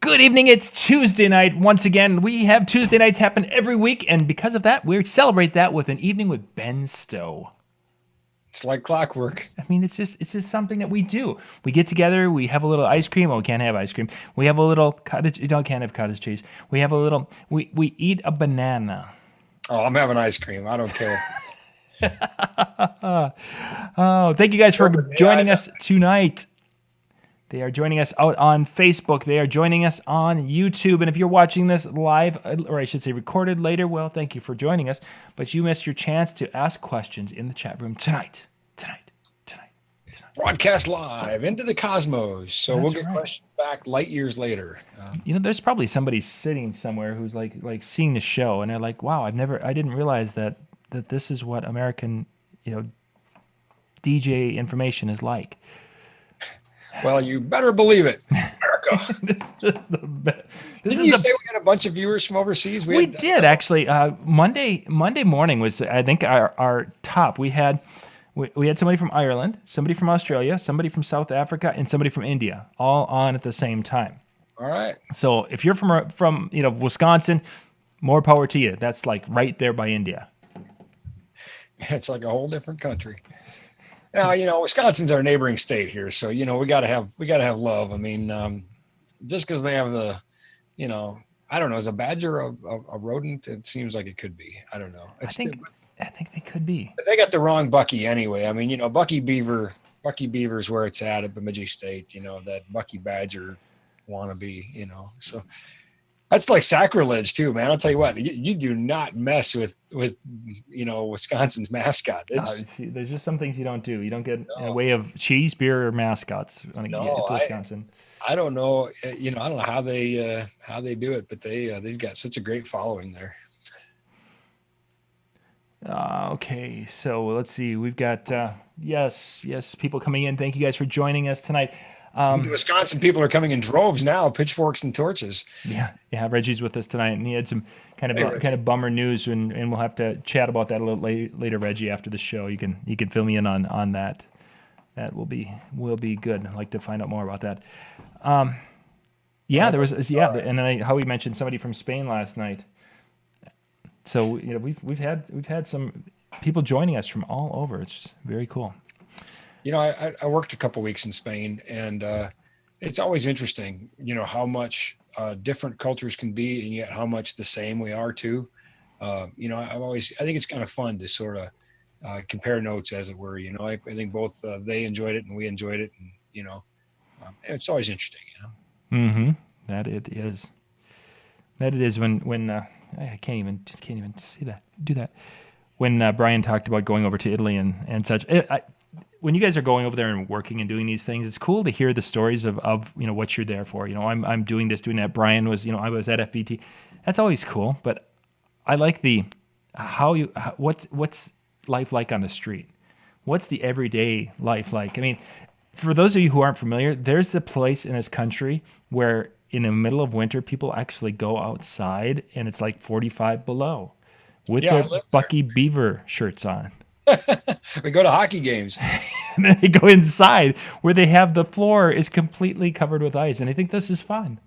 Good evening. It's Tuesday night. Once again, we have Tuesday nights happen every week, and because of that, we celebrate that with an evening with Ben Stowe. It's like clockwork. I mean, it's just something that we do. We get together, we have a little ice cream. Well, we can't have ice cream. We have a little cottage. You don't can't have cottage cheese. We have a little. We eat a banana. Oh, I'm having ice cream. I don't care. Oh, thank you guys for joining us tonight. They are joining us out on Facebook. They are joining us on YouTube. And if you're watching this live, or I should say recorded later, well, thank you for joining us. But you missed your chance to ask questions in the chat room tonight. Broadcast live into the cosmos. So we'll get questions back light years later. There's probably somebody sitting somewhere who's like seeing the show, and they're like, wow, I didn't realize that this is what American, DJ information is like. Well, you better believe it, America. This is the best. Didn't you say we had a bunch of viewers from overseas? We did actually. Monday morning was, I think, our top. We had somebody from Ireland, somebody from Australia, somebody from South Africa, and somebody from India, all on at the same time. All right. So if you're from Wisconsin, more power to you. That's like right there by India. It's like a whole different country. Now, Wisconsin's our neighboring state here, so we gotta have love. I mean, just because they have the, I don't know, is a badger a rodent? It seems like it could be. I don't know. I think they could be. But they got the wrong Bucky anyway. I mean, Bucky Beaver's where it's at Bemidji State. That Bucky Badger wannabe. So. That's like sacrilege too, man. I'll tell you what, you do not mess with Wisconsin's mascot. There's just some things you don't do. You don't get in the way of cheese, beer, or mascots when you get to Wisconsin. I don't know. I don't know how they do it, but they've got such a great following there. Okay, so let's see. We've got yes, people coming in. Thank you guys for joining us tonight. The Wisconsin people are coming in droves now, pitchforks and torches. Yeah. Reggie's with us tonight, and he had some kind of bummer news, and we'll have to chat about that a little later, Reggie, after the show. You can fill me in on that. That will be good. I'd like to find out more about that. There was and then Howie mentioned somebody from Spain last night. So we've had some people joining us from all over. It's very cool. I worked a couple weeks in Spain, and it's always interesting, how much different cultures can be, and yet how much the same we are too. I think it's kind of fun to sort of compare notes, as it were. I think both they enjoyed it and we enjoyed it, and it's always interesting. Mm-hmm. That it is. That it is when I can't even see that. Do that. When Brian talked about going over to Italy and such. When you guys are going over there and working and doing these things, it's cool to hear the stories of what you're there for. I'm doing this, doing that. Brian was, I was at FBT. That's always cool. But I like what's life like on the street? What's the everyday life like? I mean, for those of you who aren't familiar, there's the place in this country where in the middle of winter, people actually go outside and it's like 45 below with their Bucky Beaver shirts on. We go to hockey games. And then they go inside where they have the floor is completely covered with ice. And I think this is fun.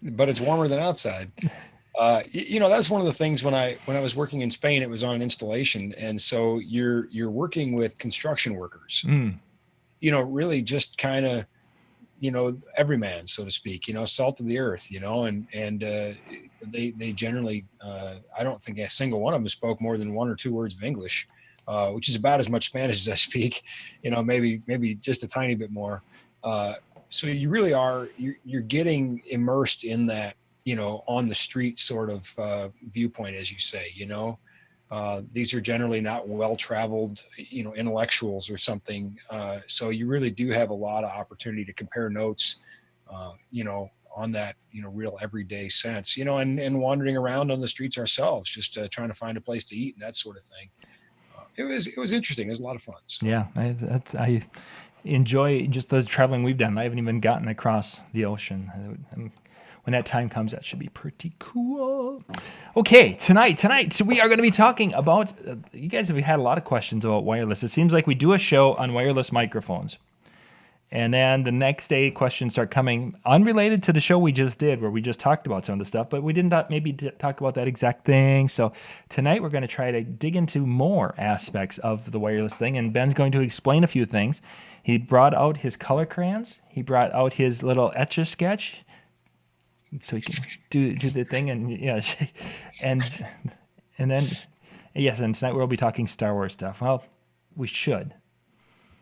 But it's warmer than outside. That's one of the things when I was working in Spain, it was on an installation. And so you're working with construction workers, really just kind of, everyman, so to speak, salt of the earth, and they generally, I don't think a single one of them spoke more than one or two words of English. Which is about as much Spanish as I speak, maybe just a tiny bit more. So you really are, you're getting immersed in that, on the street sort of viewpoint, as you say, these are generally not well-traveled, intellectuals or something. So you really do have a lot of opportunity to compare notes, on that, real everyday sense, and wandering around on the streets ourselves, just trying to find a place to eat and that sort of thing. It was interesting. It was a lot of fun. So. Yeah, I enjoy just the traveling we've done. I haven't even gotten across the ocean. When that time comes, that should be pretty cool. Okay, tonight we are going to be talking about. You guys have had a lot of questions about wireless. It seems like we do a show on wireless microphones, And then the next day, questions start coming unrelated to the show we just did, where we just talked about some of the stuff, but we didn't maybe talk about that exact thing. So tonight we're going to try to dig into more aspects of the wireless thing, and Ben's going to explain a few things. He brought out his color crayons. He brought out his little Etch-a-Sketch, so he can do the thing, and yeah, and then yes, and tonight we'll be talking Star Wars stuff. Well, we should.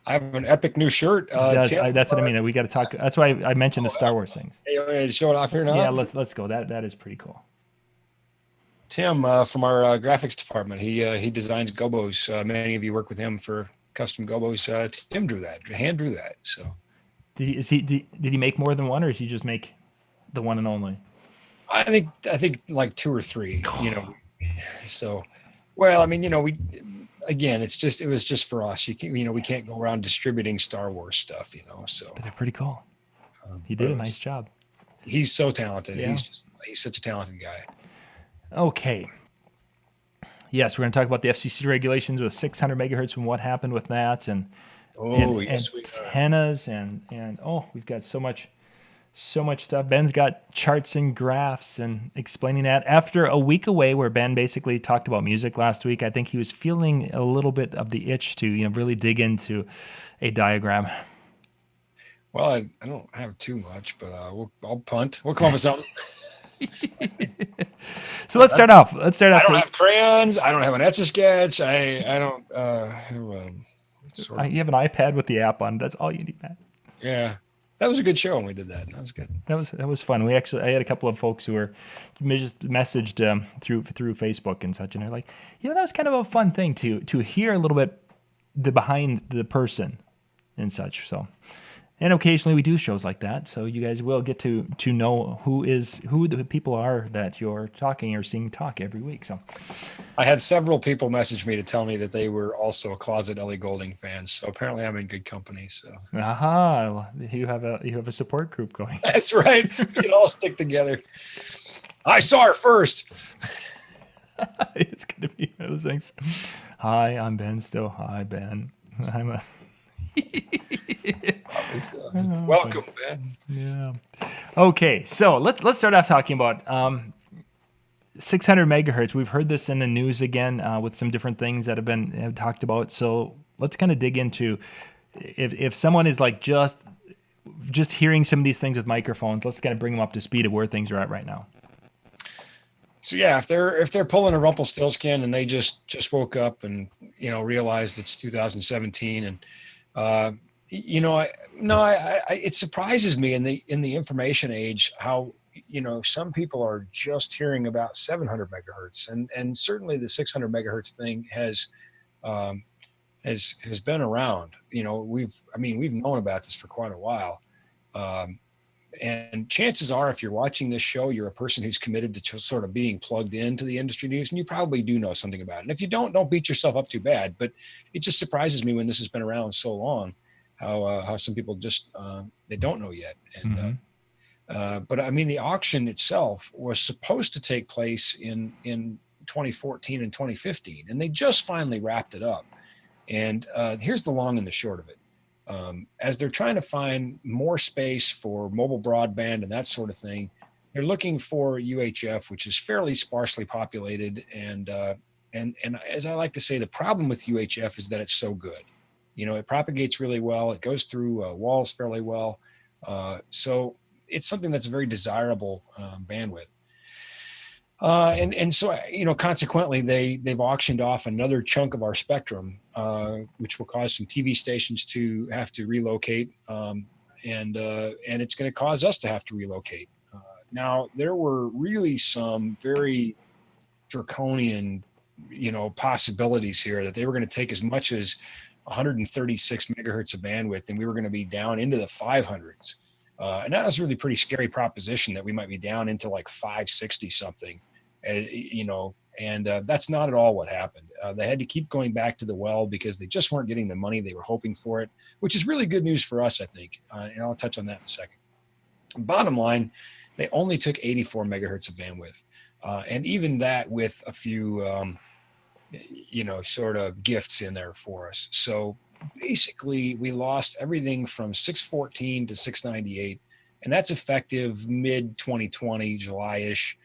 I have an epic new shirt. That's what I mean. We got to talk. That's why I mentioned the Star Wars things. Hey, show it off here now. Yeah, let's go. That is pretty cool. Tim from our graphics department. He designs gobos. Many of you work with him for custom gobos. Tim hand drew that. So did he make more than one, or did he just make the one and only? I think like 2 or 3. So well, I mean, again, it was just for us. We can't go around distributing Star Wars stuff, So but they're pretty cool. He did a nice job. He's so talented. Yeah. He's such a talented guy. Okay. Yes, we're going to talk about the FCC regulations with 600 megahertz and what happened with that, and antennas, and we've got so much stuff. Ben's got charts and graphs and explaining that. After a week away where Ben basically talked about music last week, I think he was feeling a little bit of the itch to really dig into a diagram. Well, I don't have too much, but I'll punt. We'll come up with something. So let's start off. I don't have crayons. I don't have an Etch-a-Sketch. I don't you have an iPad with the app on. That's all you need, Matt. Yeah. That was a good show when we did that. That was good. That was fun. I had a couple of folks who were just messaged through Facebook and such, and they're like, that was kind of a fun thing to hear a little bit the behind the person and such. So, and occasionally we do shows like that, so you guys will get to know who the people are that you're talking or seeing talk every week. So, I had several people message me to tell me that they were also a closet Ellie Goulding fans. So apparently I'm in good company. So you have a support group going. That's right. We can all stick together. I saw her first. It's gonna be one of those things. Hi, I'm Ben Stowe. Hi, Ben. I'm a welcome, Ben. Yeah. Okay, so let's start off talking about 600 megahertz. We've heard this in the news again with some different things that have been talked about. So let's kind of dig into if someone is like just hearing some of these things with microphones. Let's kind of bring them up to speed of where things are at right now. So yeah, if they're pulling a Rumpelstiltskin and they just woke up and realized it's 2017 and it surprises me in the information age how some people are just hearing about 700 megahertz and certainly the 600 megahertz thing has been around. We've known about this for quite a while. And chances are, if you're watching this show, you're a person who's committed to sort of being plugged into the industry news, and you probably do know something about it. And if you don't beat yourself up too bad. But it just surprises me when this has been around so long, how some people just they don't know yet. And but I mean, the auction itself was supposed to take place in 2014 and 2015, and they just finally wrapped it up. And here's the long and the short of it. As they're trying to find more space for mobile broadband and that sort of thing, they're looking for UHF, which is fairly sparsely populated. And as I like to say, the problem with UHF is that it's so good. It propagates really well. It goes through walls fairly well. So it's something that's a very desirable bandwidth. And so, consequently, they've auctioned off another chunk of our spectrum, which will cause some TV stations to have to relocate, and it's going to cause us to have to relocate. Now, there were really some very draconian, possibilities here that they were going to take as much as 136 megahertz of bandwidth, and we were going to be down into the 500s. And that was a really pretty scary proposition that we might be down into like 560 something. And that's not at all what happened. They had to keep going back to the well because they just weren't getting the money they were hoping for it, which is really good news for us, I think. And I'll touch on that in a second. Bottom line, they only took 84 megahertz of bandwidth. And even that with a few, sort of gifts in there for us. So basically we lost everything from 614 to 698, and that's effective mid 2020, July-ish.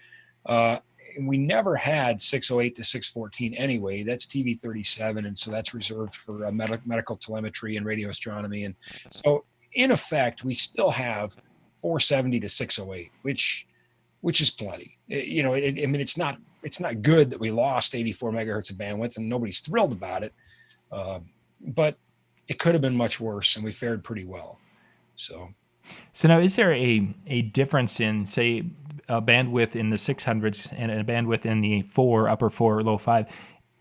We never had 608 to 614 anyway. That's TV 37, and so that's reserved for medical telemetry and radio astronomy. And so, in effect, we still have 470 to 608, which is plenty. I mean, it's not good that we lost 84 megahertz of bandwidth, and nobody's thrilled about it. But it could have been much worse, and we fared pretty well. So now, is there a difference in, say, a bandwidth in the 600s and a bandwidth in the upper 4, low 5?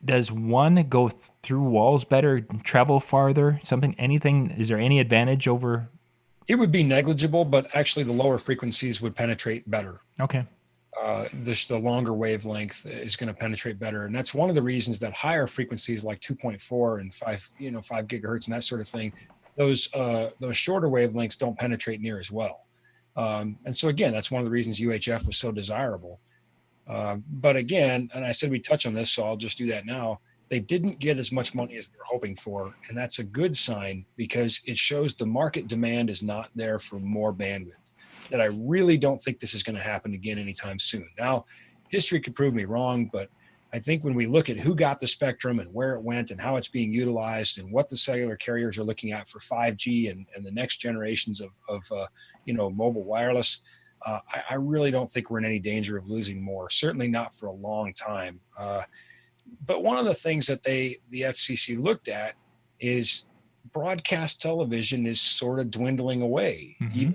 Does one go through walls better, travel farther, anything? Is there any advantage over? It would be negligible, but actually the lower frequencies would penetrate better. Okay. The longer wavelength is going to penetrate better. And that's one of the reasons that higher frequencies like 2.4 and 5 gigahertz and that sort of thing, those shorter wavelengths don't penetrate near as well. And so again, that's one of the reasons UHF was so desirable. But again, and I said we touch on this, so I'll just do that now. They didn't get as much money as they were hoping for. And that's a good sign, because it shows the market demand is not there for more bandwidth. That I really don't think this is going to happen again anytime soon. Now, history could prove me wrong, but I think when we look at who got the spectrum and where it went and how it's being utilized and what the cellular carriers are looking at for 5G and the next generations of mobile wireless, I really don't think we're in any danger of losing more. Certainly not for a long time. But one of the things that the FCC looked at is broadcast television is sort of dwindling away. Mm-hmm.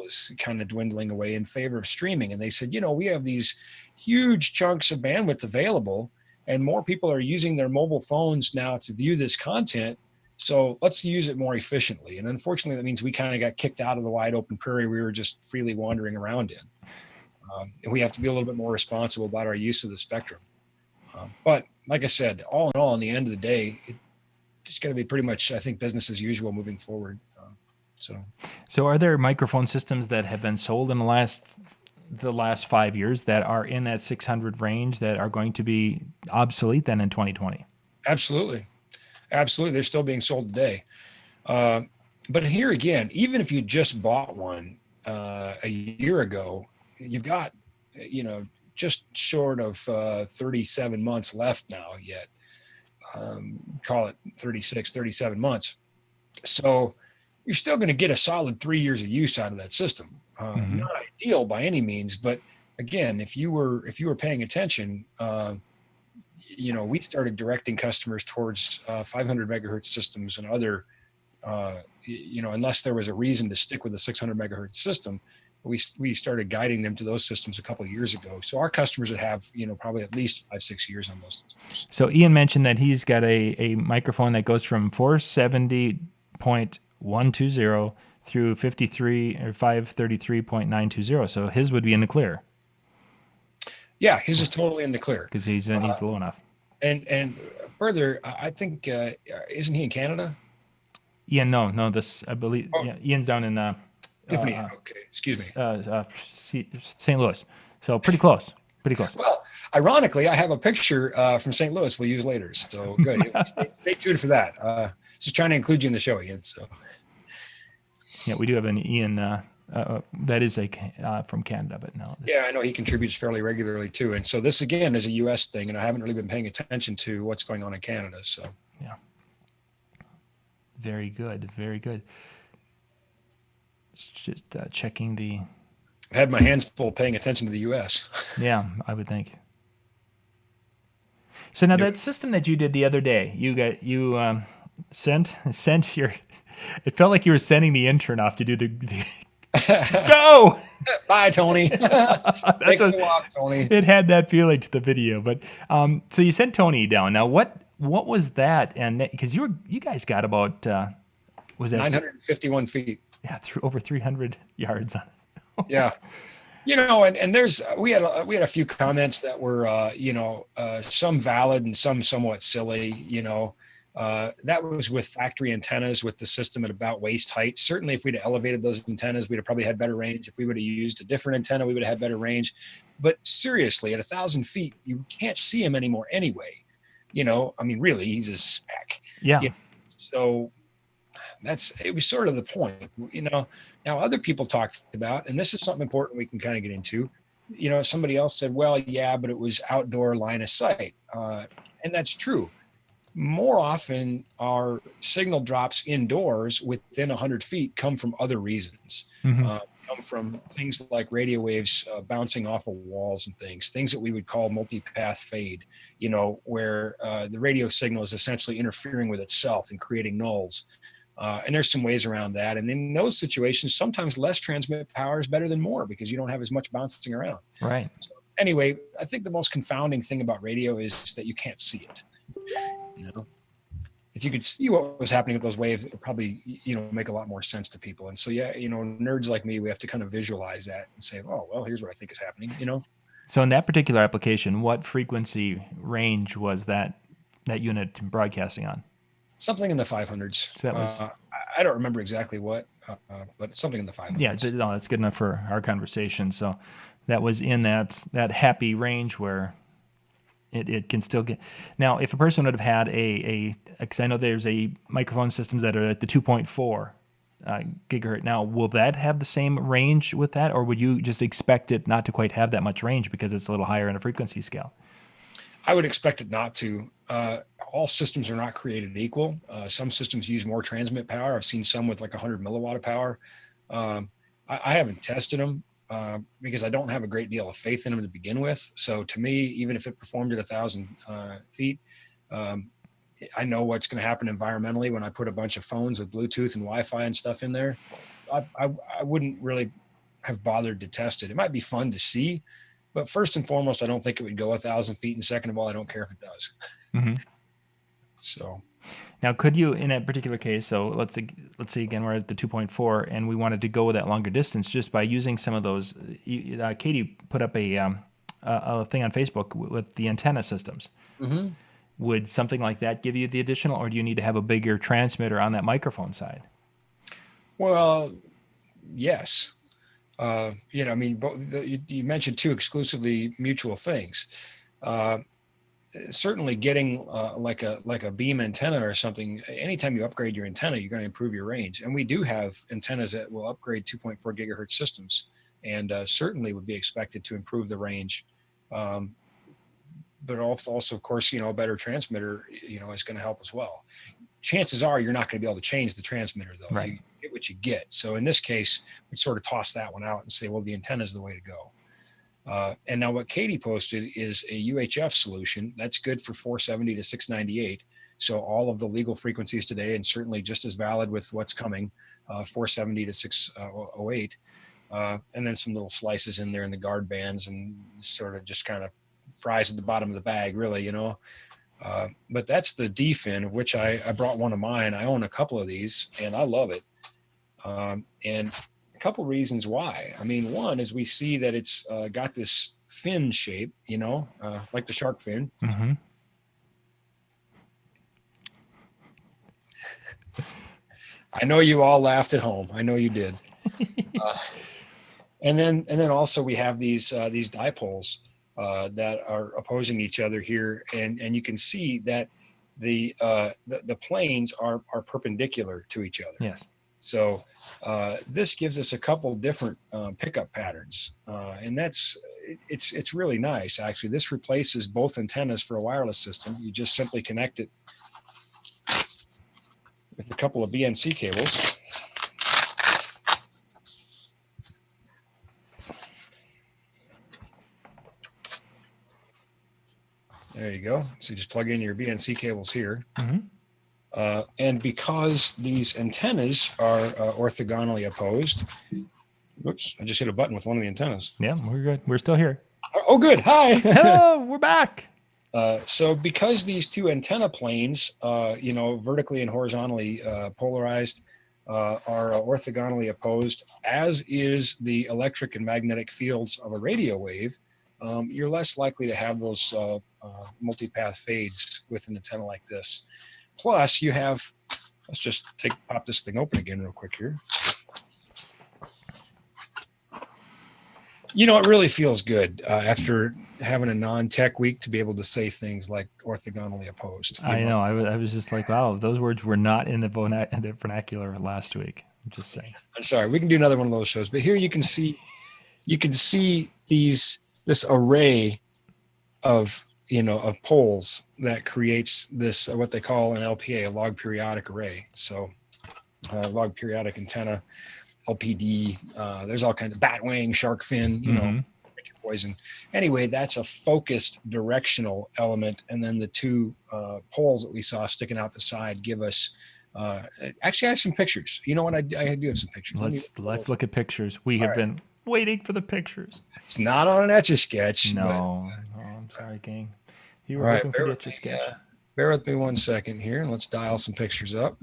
Is kind of dwindling away in favor of streaming. And they said, we have these huge chunks of bandwidth available, and more people are using their mobile phones now to view this content. So let's use it more efficiently. And unfortunately, that means we kind of got kicked out of the wide open prairie we were just freely wandering around in. And we have to be a little bit more responsible about our use of the spectrum. But like I said, all in all, in the end of the day, it's going to be pretty much, I think, business as usual moving forward. So are there microphone systems that have been sold in the last 5 years that are in that 600 range that are going to be obsolete then in 2020? Absolutely. They're still being sold today. But here again, even if you just bought one a year ago, you've got, just short of 37 months left now yet. Call it 36, 37 months. So you're still going to get a solid 3 years of use out of that system. Not ideal by any means, but again, if you were paying attention, we started directing customers towards 500 megahertz systems and other, unless there was a reason to stick with the 600 megahertz system, we started guiding them to those systems a couple of years ago. So our customers would have, probably at least 5-6 years on those systems. So Ian mentioned that he's got a microphone that goes from 470.120 through 53 or 533.920. So his would be in the clear. Yeah, his is totally in the clear because he's low enough. And further, I think isn't he in Canada? Ian, no. This I believe. Oh. Yeah, Ian's down in. Okay, excuse me. St. Louis. So pretty close. Well, ironically, I have a picture from St. Louis we'll use later. So good. Stay tuned for that. Just trying to include you in the show, Ian. So. Yeah, we do have an Ian that is from Canada, but no. Yeah, I know he contributes fairly regularly too. And so this again is a U.S. thing, and I haven't really been paying attention to what's going on in Canada. So. Yeah. Very good. Just checking the. I've had my hands full paying attention to the U.S. Yeah, I would think. So now that system that you did the other day, you sent your. It felt like you were sending the intern off to do the go. Bye, Tony. That's a walk, Tony. It had that feeling to the video, but so you sent Tony down. Now what was that? And because you guys got about was that 951 feet? Yeah, over 300 yards. Yeah, and there's we had a few comments that were some valid and some somewhat silly. That was with factory antennas with the system at about waist height. Certainly, if we'd have elevated those antennas, we'd have probably had better range. If we would have used a different antenna, we would have had better range. But seriously, at 1,000 feet, you can't see him anymore anyway. Really, he's a speck. Yeah. So It was sort of the point, Now other people talked about, and this is something important we can kind of get into, somebody else said, well, yeah, but it was outdoor line of sight. And that's true. More often our signal drops indoors within 100 feet come from other reasons. Come from things like radio waves bouncing off of walls and things that we would call multipath fade, where the radio signal is essentially interfering with itself and creating nulls. And there's some ways around that. And in those situations, sometimes less transmit power is better than more because you don't have as much bouncing around. Right. So anyway, I think the most confounding thing about radio is that you can't see it. If you could see what was happening with those waves, it would probably, make a lot more sense to people. And so, yeah, nerds like me, we have to kind of visualize that and say, oh, well, here's what I think is happening, So in that particular application, what frequency range was that unit broadcasting on? Something in the 500s. So that was, I don't remember exactly what, but it's something in the 500s. Yeah, no, that's good enough for our conversation. So that was in that happy range where it can still get. Now, if a person would have had because I know there's a microphone systems that are at the 2.4 gigahertz. Now, will that have the same range with that, or would you just expect it not to quite have that much range because it's a little higher in a frequency scale? I would expect it not to. All systems are not created equal. Some systems use more transmit power. I've seen some with like 100 milliwatt of power. I haven't tested them because I don't have a great deal of faith in them to begin with. So to me, even if it performed at 1,000 feet, I know what's going to happen environmentally when I put a bunch of phones with Bluetooth and Wi-Fi and stuff in there. I wouldn't really have bothered to test it. It might be fun to see, but first and foremost, I don't think it would go 1,000 feet. And second of all, I don't care if it does. Mm-hmm. So now, could you, in a particular case, so let's say again we're at the 2.4 and we wanted to go that longer distance just by using some of those. Katie put up a thing on Facebook with the antenna systems. Mm-hmm. Would something like that give you the additional, or do you need to have a bigger transmitter on that microphone side? Well, yes. You mentioned two exclusively mutual things. Certainly getting like a beam antenna or something, anytime you upgrade your antenna, you're going to improve your range. And we do have antennas that will upgrade 2.4 gigahertz systems and certainly would be expected to improve the range. But also, of course, a better transmitter, is going to help as well. Chances are you're not going to be able to change the transmitter, though. Right. You get what you get. So in this case, we sort of toss that one out and say, well, the antenna is the way to go. And now what Katie posted is a UHF solution that's good for 470 to 698. So all of the legal frequencies today, and certainly just as valid with what's coming, 470 to 608. And then some little slices in there in the guard bands and sort of just kind of fries at the bottom of the bag, really, but that's the D-fin, of which I brought one of mine. I own a couple of these and I love it. And a couple reasons why. I mean, one is we see that it's got this fin shape, like the shark fin. Mm-hmm. I know you all laughed at home. I know you did. And then also we have these dipoles that are opposing each other here, and you can see that the planes are perpendicular to each other. Yes. So this gives us a couple different pickup patterns, and it's really nice. Actually, this replaces both antennas for a wireless system. You just simply connect it with a couple of BNC cables. There you go. So you just plug in your BNC cables here. Mm-hmm. And because these antennas are orthogonally opposed, oops, I just hit a button with one of the antennas. Yeah, we're good. We're still here. Oh, good. Hi. Oh, we're back. So because these two antenna planes, vertically and horizontally polarized, are orthogonally opposed, as is the electric and magnetic fields of a radio wave, you're less likely to have those multipath fades with an antenna like this. Plus, you have, let's just pop this thing open again real quick here. It really feels good after having a non-tech week to be able to say things like orthogonally opposed. I know. I was just like, wow, those words were not in the vernacular last week. I'm just saying. I'm sorry. We can do another one of those shows, but here you can see this array of of poles that creates this what they call an LPA, a log periodic array. So log periodic antenna, LPD. There's all kinds of bat wing, shark fin, poison. Anyway, that's a focused directional element, and then the two poles that we saw sticking out the side give us. Actually, I have some pictures. You know what? I do have some pictures. Let's look at pictures. We have been waiting for the pictures. It's not on an Etch-a-Sketch. No, I'm sorry, gang. You were hoping for the Etch-a-Sketch. Bear with me 1 second here, and let's dial some pictures up.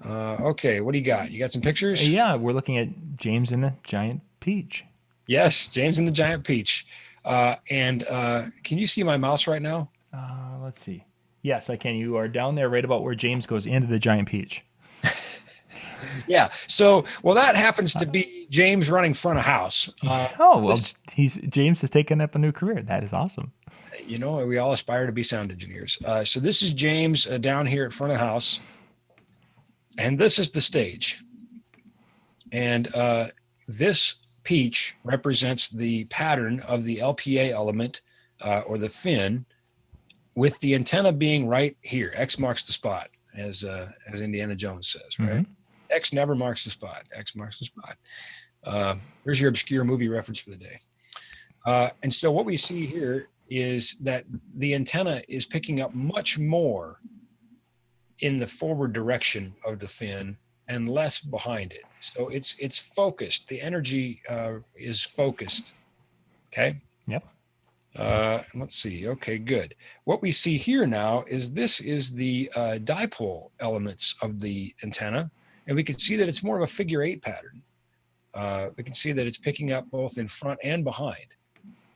Okay, what do you got? You got some pictures? Yeah, we're looking at James and the Giant Peach. Yes, James and the Giant Peach. And can you see my mouse right now? Let's see. Yes, I can. You are down there right about where James goes into the Giant Peach. Yeah. So, well, that happens to be James running front of house. James has taken up a new career. That is awesome. We all aspire to be sound engineers. So this is James down here at front of house, and this is the stage. And this peach represents the pattern of the LPA element or the fin, with the antenna being right here. X marks the spot, as Indiana Jones says, right? Mm-hmm. X never marks the spot. X marks the spot. Here's your obscure movie reference for the day. And so what we see here is that the antenna is picking up much more in the forward direction of the fin and less behind it. So it's focused. The energy is focused. Okay. Yep. Let's see. Okay, good. What we see here now is this is the dipole elements of the antenna, and we can see that it's more of a figure 8 pattern. We can see that it's picking up both in front and behind,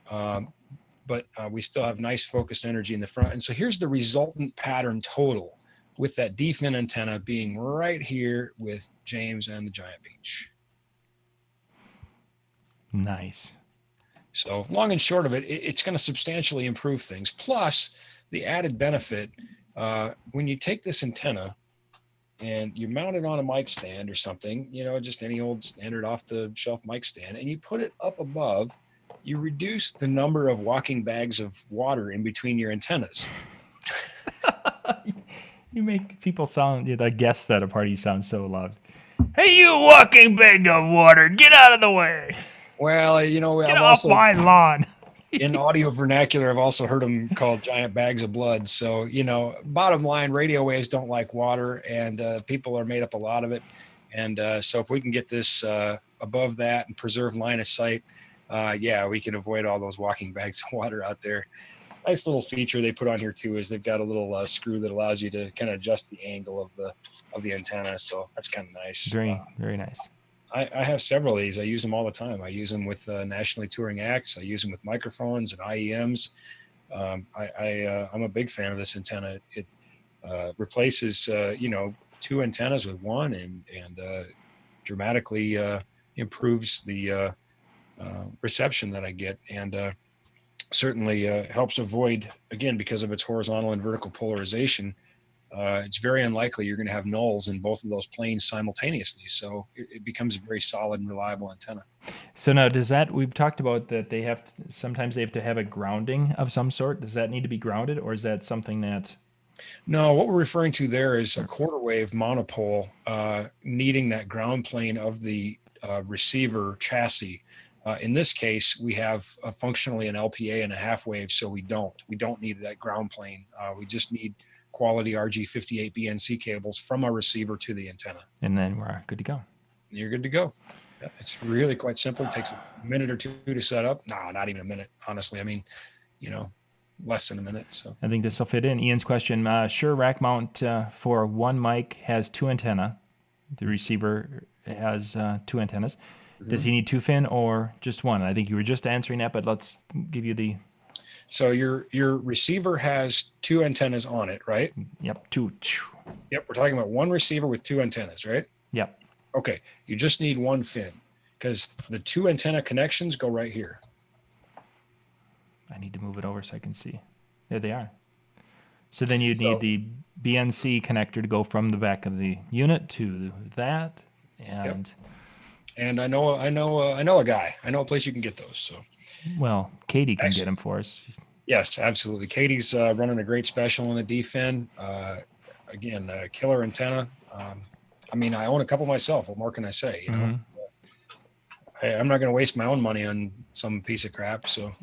but we still have nice focused energy in the front. And so here's the resultant pattern total, with that D-fin antenna being right here with James and the Giant Peach. Nice. So long and short of it, it's going to substantially improve things. Plus, the added benefit, when you take this antenna and you mount it on a mic stand or something, just any old standard off-the-shelf mic stand, and you put it up above, you reduce the number of walking bags of water in between your antennas. You make people sound, the guests at a party sound so loud. Hey, you walking bag of water, get out of the way. Well, get off my lawn. In audio vernacular, I've also heard them called giant bags of blood. So, bottom line, radio waves don't like water, and people are made up a lot of it. And so if we can get this above that and preserve line of sight, we can avoid all those walking bags of water out there. Nice little feature they put on here too is they've got a little screw that allows you to kind of adjust the angle of the antenna. So that's kind of nice. Very, very nice. I have several of these. I use them all the time. I use them with nationally touring acts. I use them with microphones and IEMs. I'm a big fan of this antenna. It replaces, 2 antennas with one and dramatically improves the reception that I get. And certainly helps avoid, again, because of its horizontal and vertical polarization, it's very unlikely you're going to have nulls in both of those planes simultaneously. So it becomes a very solid and reliable antenna. So now, we've talked about that sometimes they have to have a grounding of some sort. Does that need to be grounded, or is that something that? No, what we're referring to there is a quarter wave monopole needing that ground plane of the receiver chassis. In this case, we have functionally an LPA and a half wave, so we don't need that ground plane. We just need quality RG58 BNC cables from our receiver to the antenna. And then we're good to go. You're good to go. Yeah, it's really quite simple. It takes a minute or two to set up. No, not even a minute, honestly. I mean, less than a minute. So I think this will fit in. Ian's question, sure, rack mount for one mic has 2 antenna. The receiver has 2 antennas. Mm-hmm. Does he need 2 fin or just one? I think you were just answering that, but let's give you the... So your receiver has 2 antennas on it, right? Yep, 2. Yep, we're talking about one receiver with 2 antennas, right? Yep. Okay, you just need 1 fin because the 2 antenna connections go right here. I need to move it over so I can see. There they are. So then you'd need So, the BNC connector to go from the back of the unit to that. yep. And And I know a guy. I know a place you can get those. So, well, Katie can get actually, them for us. yes, absolutely. Katie's running a great special on the DFIN. Again, killer antenna. I mean, I own a couple myself. What more can I say? You know, I'm not going to waste my own money on some piece of crap. So,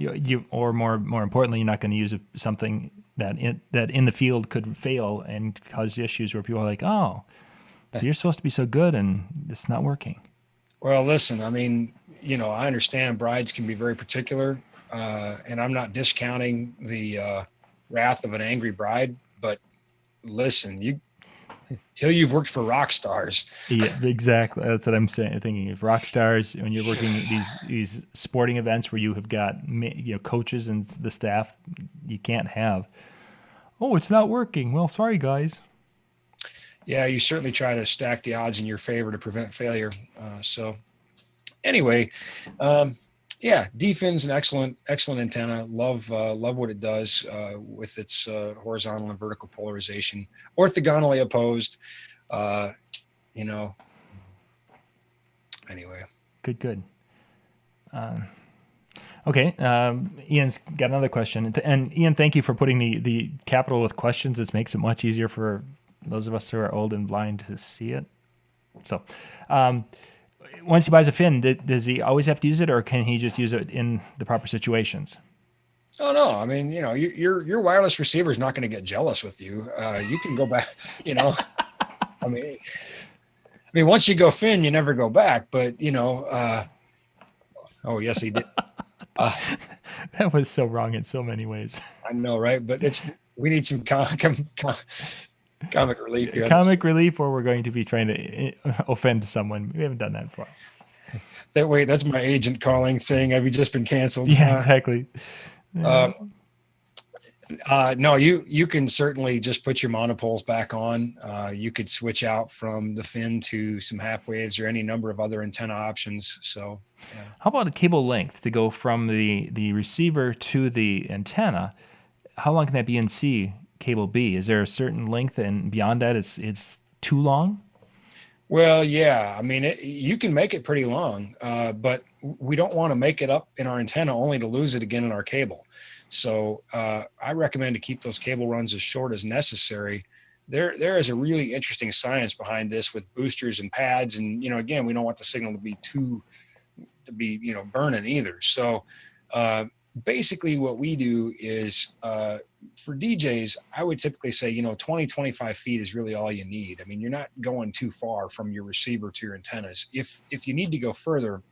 Or more importantly, you're not going to use something that in the field could fail and cause issues where people are like, oh, so you're supposed to be so good and it's not working. well, listen, I mean, you know, I understand brides can be very particular, and I'm not discounting the wrath of an angry bride, but listen, you till you've worked for rock stars. Yeah, exactly. That's what I'm saying. Thinking of rock stars when you're working these sporting events where you have got coaches and the staff, you can't have. Oh, it's not working. Well, sorry guys. Yeah, you certainly try to stack the odds in your favor to prevent failure. So anyway, um, yeah, DFIN's an excellent antenna. Love what it does with its horizontal and vertical polarization, orthogonally opposed. Uh, you know, anyway. Good. Okay, Ian's got another question, and Ian, thank you for putting the capital with questions. This makes it much easier for those of us who are old and blind to see it. So, once he buys a fin, does he always have to use it, or can he just use it in the proper situations? Oh no, I mean, you know, your wireless receiver is not going to get jealous with you. You can go back. You know, I mean, once you go fin, you never go back. But you know, oh yes, he did. That was so wrong in so many ways. I know, right? But we need some comic relief here. Comic relief, or we're going to be trying to offend someone. We haven't done that before. Wait, that's my agent calling saying, "Have you just been canceled?" Yeah, exactly. No, you can certainly just put your monopoles back on. You could switch out from the fin to some half waves or any number of other antenna options. So, yeah. How about a cable length to go from the receiver to the antenna? How long can that BNC cable be? Is there a certain length, and beyond that, it's too long? Well, yeah. I mean, you can make it pretty long, but we don't want to make it up in our antenna only to lose it again in our cable. So I recommend to keep those cable runs as short as necessary. There is a really interesting science behind this with boosters and pads, and you know, again, we don't want the signal to be burning either. So basically, what we do is for DJs, I would typically say 20-25 feet is really all you need. I mean, you're not going too far from your receiver to your antennas. If you need to go further,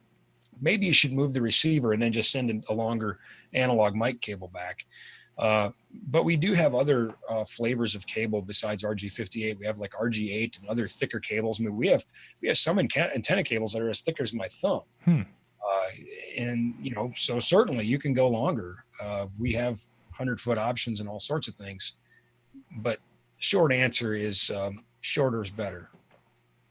maybe you should move the receiver and then just send a longer analog mic cable back. But we do have other flavors of cable besides RG58. We have like RG8 and other thicker cables. I mean, we have some antenna cables that are as thick as my thumb. And so certainly you can go longer. We have 100-foot options and all sorts of things. But short answer is shorter is better.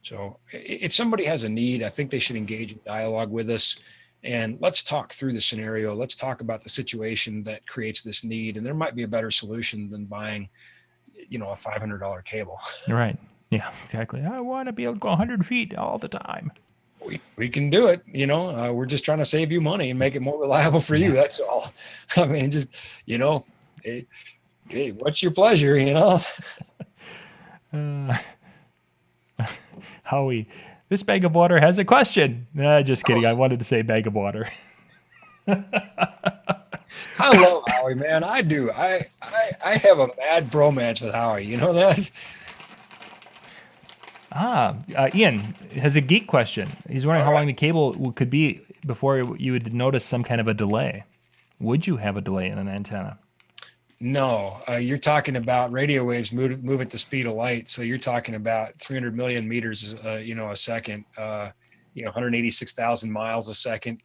So if somebody has a need, I think they should engage in dialogue with us, and let's talk through the scenario. Let's talk about the situation that creates this need. And there might be a better solution than buying, a $500 cable. Right. Yeah, exactly. I want to be able to go 100 feet all the time. We can do it. We're just trying to save you money and make it more reliable for you. That's all. I mean, just, hey, what's your pleasure, Howie, this bag of water has a question. Just kidding. I wanted to say bag of water. I love Howie, man. I do. I have a bad bromance with Howie. You know that? Ian has a geek question. He's wondering how long the cable could be before you would notice some kind of a delay. Would you have a delay in an antenna? No, you're talking about radio waves move at the speed of light. So you're talking about 300 million meters, a second, 186,000 miles a second.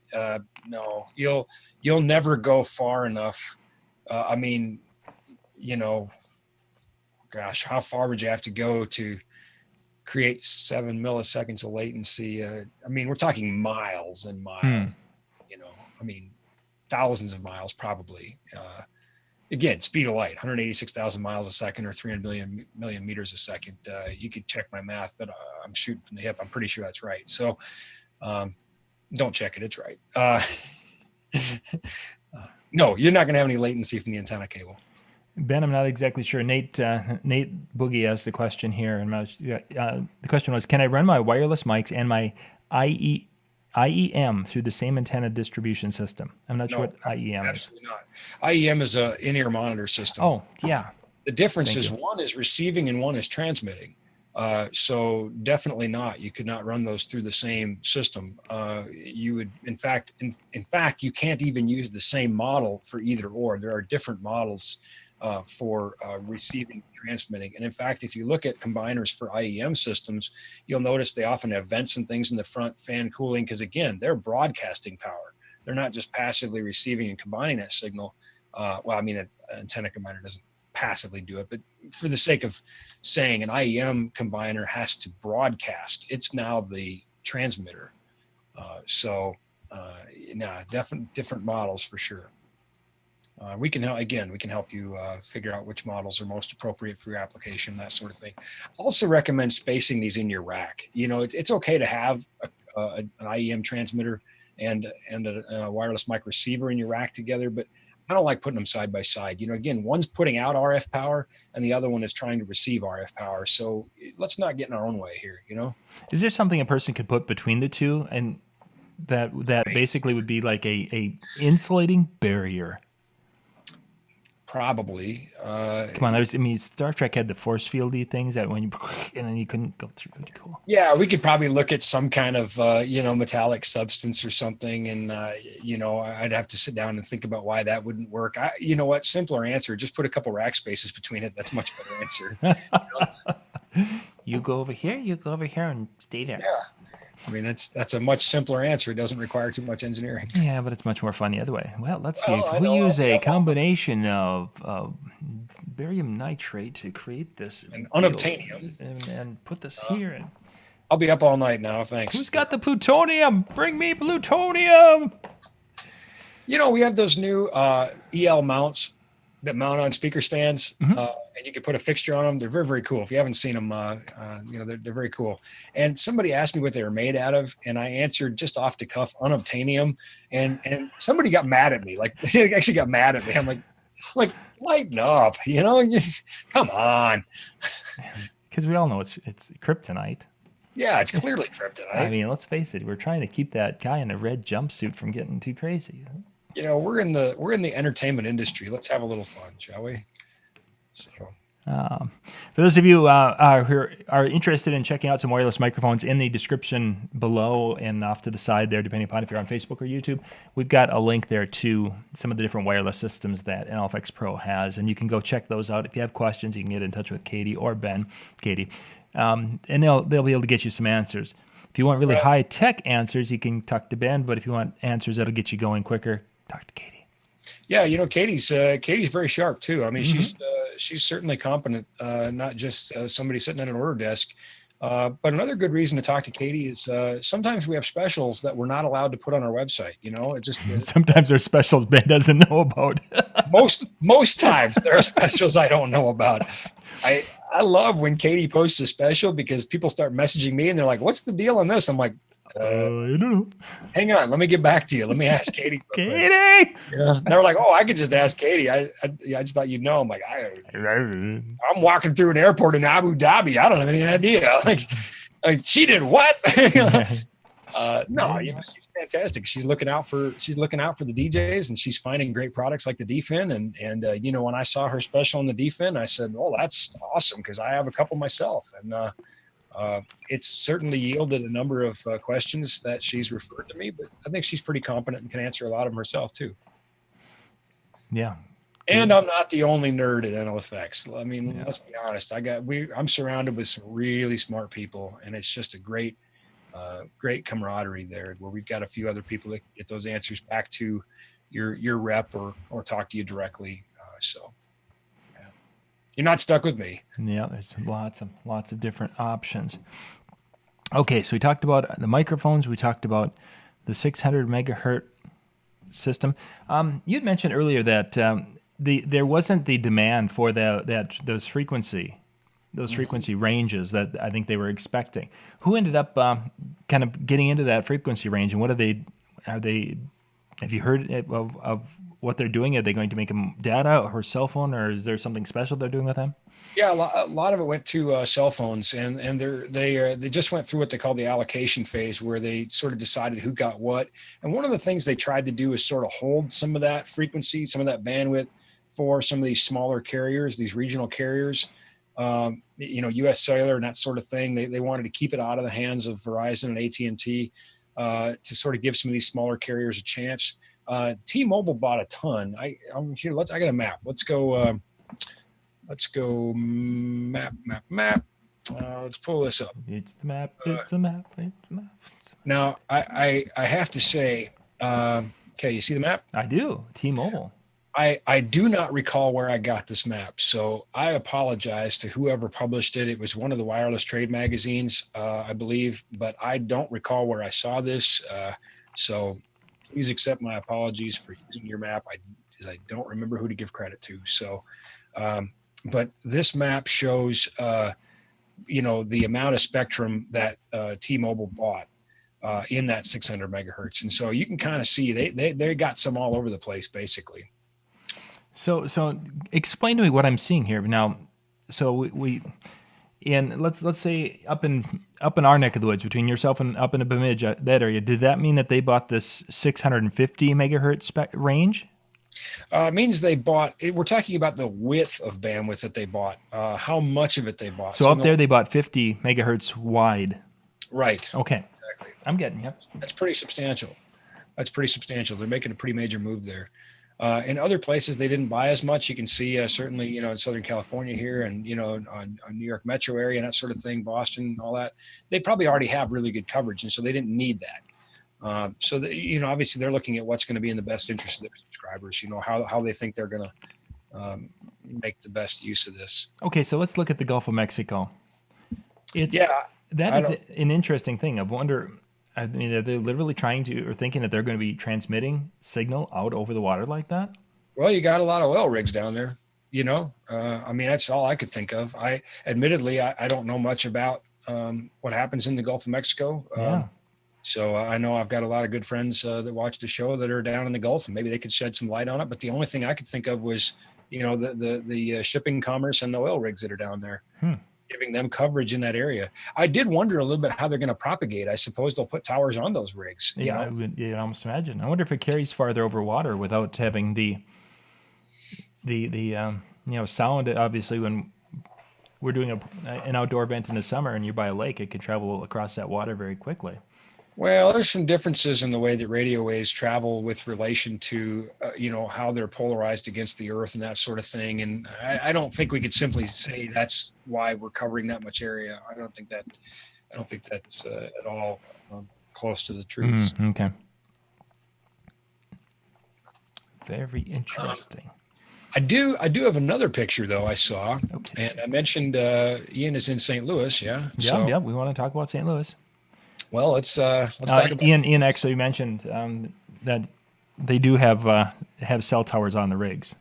No, you'll never go far enough. I mean, gosh, how far would you have to go to create 7 milliseconds of latency? I mean, we're talking miles and miles. I mean, thousands of miles probably. Again, speed of light, 186,000 miles a second or 300 million meters a second. You could check my math, but I'm shooting from the hip. I'm pretty sure that's right. So don't check it. It's right. No, you're not going to have any latency from the antenna cable. Ben, I'm not exactly sure. Nate Boogie asked a question here, and the question was, can I run my wireless mics and my IEM through the same antenna distribution system? I'm not sure what IEM is. Absolutely not. IEM is a in-ear monitor system. Oh, yeah. The difference is one is receiving and one is transmitting. So definitely not. You could not run those through the same system. You would, in fact, you can't even use the same model for either or. There are different models for receiving and transmitting. And in fact, if you look at combiners for IEM systems, you'll notice they often have vents and things in the front, fan cooling, because again, they're broadcasting power. They're not just passively receiving and combining that signal. An antenna combiner doesn't passively do it, but for the sake of saying, an IEM combiner has to broadcast. It's now the transmitter. Different models for sure. We can help you figure out which models are most appropriate for your application, that sort of thing. I also recommend spacing these in your rack. It's okay to have an IEM transmitter and a wireless mic receiver in your rack together, but I don't like putting them side by side. Again, one's putting out RF power and the other one is trying to receive RF power. So let's not get in our own way here. Is there something a person could put between the two, and that basically would be like a insulating barrier? Probably. Come on, Star Trek had the force fieldy things that when you and then you couldn't go through. It'd be cool. Yeah, we could probably look at some kind of metallic substance or something, and I'd have to sit down and think about why that wouldn't work. Simpler answer: just put a couple rack spaces between it. That's a much better answer. You go over here, and stay there. Yeah. That's a much simpler answer. It doesn't require too much engineering. Yeah, but it's much more fun the other way. Well, let's see. If we use a combination of barium nitrate to create this and unobtainium and put this here. And I'll be up all night now. Thanks. Who's got the plutonium? Bring me plutonium. We have those new EL mounts that mount on speaker stands, and you can put a fixture on them. They're very, very cool. If you haven't seen them, they're very cool. And somebody asked me what they were made out of, and I answered just off the cuff, unobtainium. And somebody got mad at me. Like, they actually got mad at me. I'm like, lighten up, come on. Because we all know it's kryptonite. Yeah, it's clearly kryptonite. Let's face it. We're trying to keep that guy in a red jumpsuit from getting too crazy. We're in the entertainment industry. Let's have a little fun, shall we? So, for those of you who are interested in checking out some wireless microphones, in the description below and off to the side there, depending upon if you're on Facebook or YouTube, we've got a link there to some of the different wireless systems that NLFX Pro has, and you can go check those out. If you have questions, you can get in touch with Katie or Ben, and they'll be able to get you some answers. If you want really high-tech answers, you can talk to Ben, but if you want answers that'll get you going quicker, talk to Katie. Yeah, Katie's very sharp too. She's certainly competent, not just somebody sitting at an order desk. But another good reason to talk to Katie is sometimes we have specials that we're not allowed to put on our website. Sometimes there's specials Ben doesn't know about. most times there are specials I don't know about. I love when Katie posts a special because people start messaging me and they're like, "What's the deal on this?" I'm like, I don't know. Hang on, let me get back to you. Let me ask Katie. Katie! Yeah. They're like, "Oh, I could just ask Katie. I just thought you'd know." I'm like, I'm walking through an airport in Abu Dhabi. I don't have any idea. Like she did what? No, she's fantastic. She's looking out for the DJs, and she's finding great products like the DFIN. And when I saw her special on the DFIN, I said, "Oh, that's awesome," because I have a couple myself. And it's certainly yielded a number of questions that she's referred to me, but I think she's pretty competent and can answer a lot of them herself too. Yeah. And I'm not the only nerd at NLFX. Let's be honest. I'm surrounded with some really smart people, and it's just a great camaraderie there, where we've got a few other people that can get those answers back to your rep or talk to you directly. You're not stuck with me. Yeah, there's lots of different options. Okay, so we talked about the microphones. We talked about the 600 megahertz system. You'd mentioned earlier that there wasn't the demand for those frequency ranges that I think they were expecting. Who ended up kind of getting into that frequency range, and what are they? Have you heard of what they're doing? Are they going to make them data or cell phone, or is there something special they're doing with them? Yeah, a lot of it went to cell phones, and they just went through what they call the allocation phase, where they sort of decided who got what. And one of the things they tried to do is sort of hold some of that frequency, some of that bandwidth for some of these smaller carriers, these regional carriers, U.S. Cellular and that sort of thing. They wanted to keep it out of the hands of Verizon and AT&T to sort of give some of these smaller carriers a chance. T-Mobile bought a ton. I'm here. I got a map. Let's go. Let's go map. Let's pull this up. It's the map. It's the map. It's the map. Now, I have to say, okay, you see the map? I do. T-Mobile. I do not recall where I got this map, so I apologize to whoever published it. It was one of the wireless trade magazines, I believe, but I don't recall where I saw this. So please accept my apologies for using your map. I don't remember who to give credit to. So, but this map shows, the amount of spectrum that T-Mobile bought in that 600 megahertz. And so you can kind of see they got some all over the place, basically. So explain to me what I'm seeing here now. So we let's say up in our neck of the woods, between yourself and up in the Bemidji, that area, did that mean that they bought this 650 megahertz range? It means they bought. We're talking about the width of bandwidth that they bought. How much of it they bought. So up there, they bought 50 megahertz wide. Right. Okay. Exactly. I'm getting you. That's pretty substantial. They're making a pretty major move there. In other places, they didn't buy as much. You can see certainly, in Southern California here, and on New York metro area and that sort of thing, Boston, all that. They probably already have really good coverage, and so they didn't need that. So obviously they're looking at what's going to be in the best interest of their subscribers. How they think they're going to make the best use of this. Okay, so let's look at the Gulf of Mexico. That is an interesting thing. I wonder. I mean, are they literally trying to, or thinking that they're going to be transmitting signal out over the water like that? Well, you got a lot of oil rigs down there, that's all I could think of. I don't know much about what happens in the Gulf of Mexico. Yeah. So I know I've got a lot of good friends that watch the show that are down in the Gulf, and maybe they could shed some light on it. But the only thing I could think of was, the shipping commerce and the oil rigs that are down there. Giving them coverage in that area. I did wonder a little bit how they're going to propagate. I suppose they'll put towers on those rigs. Yeah, I would almost imagine. I wonder if it carries farther over water without having the sound. Obviously, when we're doing an outdoor event in the summer and you're by a lake, it could travel across that water very quickly. Well, there's some differences in the way that radio waves travel with relation to, how they're polarized against the earth and that sort of thing. And I don't think we could simply say that's why we're covering that much area. I don't think that's at all close to the truth. Okay. Very interesting. I do have another picture though I saw, and I mentioned Ian is in St. Louis. Yeah. Yeah. We want to talk about St. Louis. Well, let's talk about Ian actually mentioned that they do have cell towers on the rigs.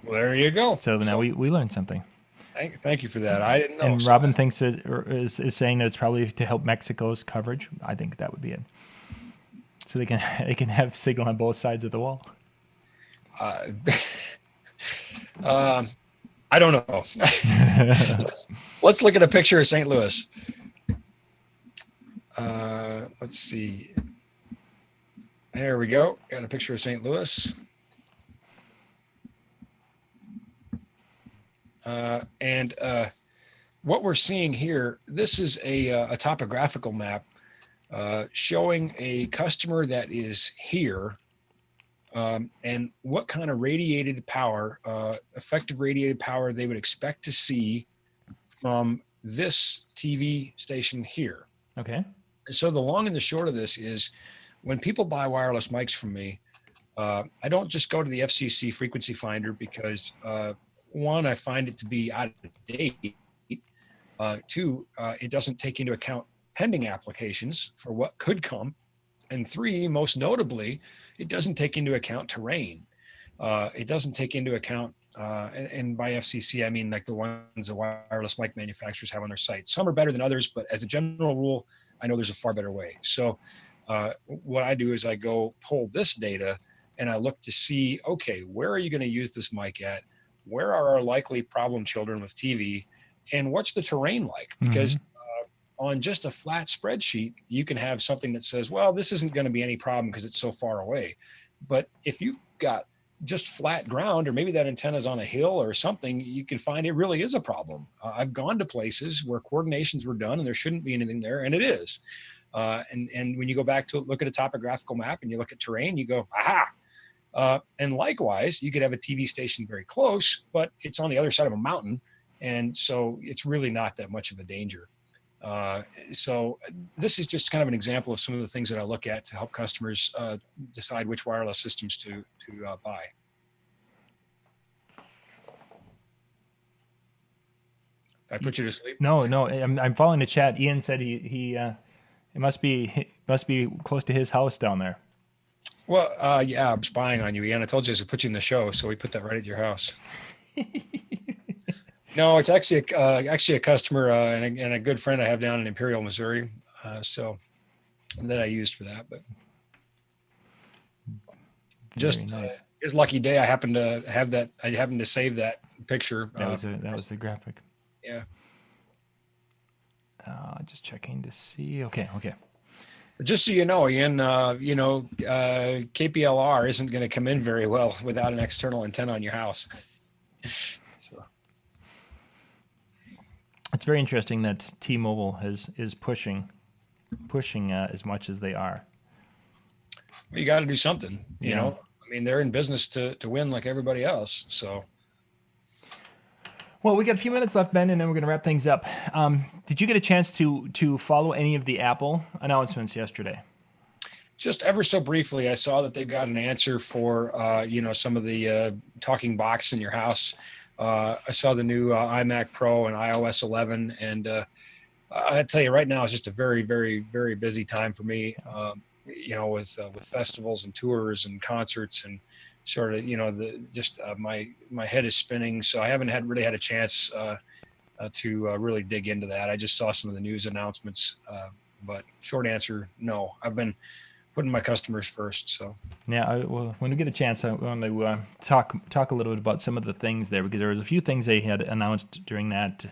Well, there you go. So now we learned something. Thank you for that. I didn't know. And Robin thinks is saying that it's probably to help Mexico's coverage. I think that would be it. So they can have signal on both sides of the wall. I don't know. Let's look at a picture of St. Louis. Let's see. There we go. Got a picture of St. Louis. And what we're seeing here, this is a topographical map showing a customer that is here and what kind of radiated power, effective radiated power they would expect to see from this TV station here. Okay. So the long and the short of this is when people buy wireless mics from me, I don't just go to the FCC frequency finder because one, I find it to be out of date. Two, it doesn't take into account pending applications for what could come. And three, most notably, it doesn't take into account terrain. It doesn't take into account, and by FCC, I mean like the ones the wireless mic manufacturers have on their site. Some are better than others, but as a general rule, I know there's a far better way. So what I do is I go pull this data and I look to see, okay, where are you going to use this mic at? Where are our likely problem children with TV? And what's the terrain like? Because on just a flat spreadsheet, you can have something that says, well, this isn't going to be any problem because it's so far away. But if you've got just flat ground, or maybe that antenna is on a hill or something, you can find it really is a problem. I've gone to places where coordinations were done and there shouldn't be anything there, and it is. And when you go back to look at a topographical map and you look at terrain, you go, aha. And likewise, you could have a TV station very close, but it's on the other side of a mountain. And so it's really not that much of a danger. So this is just kind of an example of some of the things that I look at to help customers decide which wireless systems to buy. I put you to sleep? No, I'm following the chat. Ian said he it must be close to his house down there. Well, yeah, I'm spying on you, Ian. I told you I would put you in the show, so we put that right at your house. No, it's actually a customer and a good friend I have down in Imperial, Missouri. So that I used for that, but just nice. His lucky day, I happened to have that. I happened to save that picture. That was the graphic. Yeah. Just checking to see. Okay. Just so you know, Ian, KPLR isn't going to come in very well without an external antenna on your house. So. It's very interesting that T-Mobile is pushing as much as they are. Well, you got to do something, you know. I mean, they're in business to win like everybody else. So. Well, we got a few minutes left, Ben, and then we're going to wrap things up. Did you get a chance to follow any of the Apple announcements yesterday? Just ever so briefly, I saw that they've got an answer for some of the talking box in your house. I saw the new iMac Pro and iOS 11, and I tell you right now, it's just a very, very, very busy time for me. With festivals and tours and concerts and sort of, my head is spinning. So I haven't really had a chance to really dig into that. I just saw some of the news announcements, but short answer, no. I've been putting my customers first. So yeah, well, when we get a chance, I want to talk a little bit about some of the things there, because there was a few things they had announced during that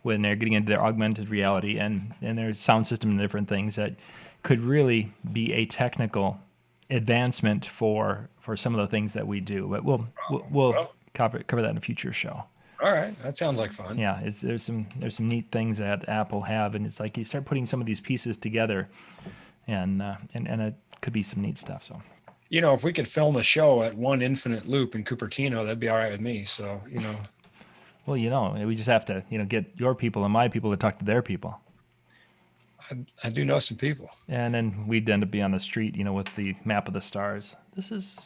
when they're getting into their augmented reality and their sound system and different things that could really be a technical advancement for some of the things that we do. But we'll cover that in a future show. All right, that sounds like fun. Yeah, there's some neat things that Apple have, and it's like you start putting some of these pieces together, and it could be some neat stuff. So, if we could film a show at one infinite loop in Cupertino, that'd be all right with me. So, Well, we just have to, get your people and my people to talk to their people. I do know some people. And then we'd end up being on the street, with the map of the stars. This is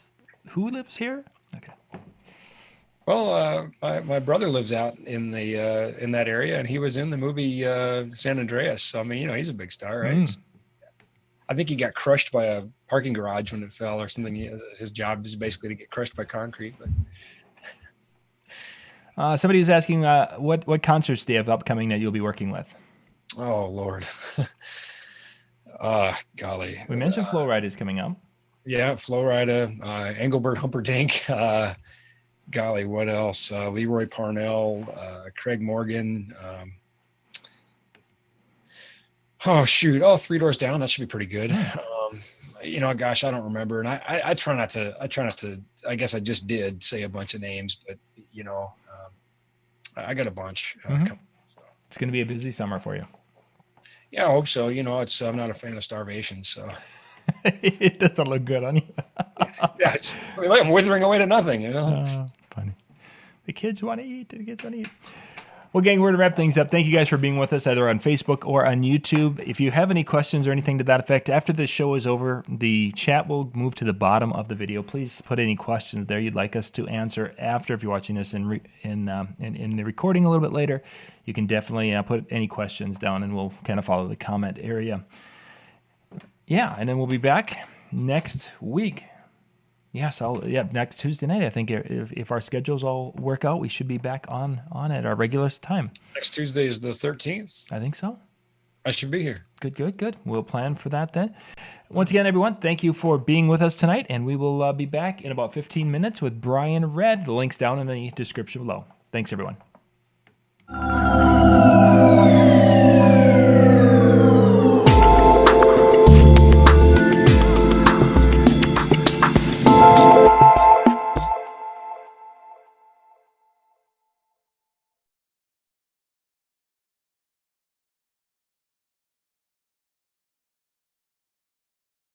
who lives here? Okay. Well, my brother lives out in that area, and he was in the movie San Andreas. So I mean, he's a big star, right? I think he got crushed by a parking garage when it fell or something. His job is basically to get crushed by concrete. But somebody was asking what concerts do you have upcoming that you'll be working with? Oh Lord, golly. We mentioned Flow Ride is coming up. Yeah, Flow Ride, Engelbert Humperdinck. Golly, what else? Leroy Parnell, Craig Morgan. Three Doors Down. That should be pretty good. Gosh, I don't remember. And I try not to, I guess I just did say a bunch of names, but I got a bunch. It's going to be a busy summer for you. Yeah, I hope so. I'm not a fan of starvation, so. It doesn't look good on you. Yeah, I'm withering away to nothing. Funny. The kids want to eat. Well, gang, we're going to wrap things up. Thank you guys for being with us, either on Facebook or on YouTube. If you have any questions or anything to that effect, after this show is over, the chat will move to the bottom of the video. Please put any questions there you'd like us to answer after. If you're watching this in the recording a little bit later, you can definitely put any questions down, and we'll kind of follow the comment area. Yeah, and then we'll be back next week. Yes, next Tuesday night. I think if our schedules all work out, we should be back on at our regular time. Next Tuesday is the 13th. I think so. I should be here. Good. We'll plan for that then. Once again, everyone, thank you for being with us tonight, and we will be back in about 15 minutes with Brian Red. The link's down in the description below. Thanks, everyone.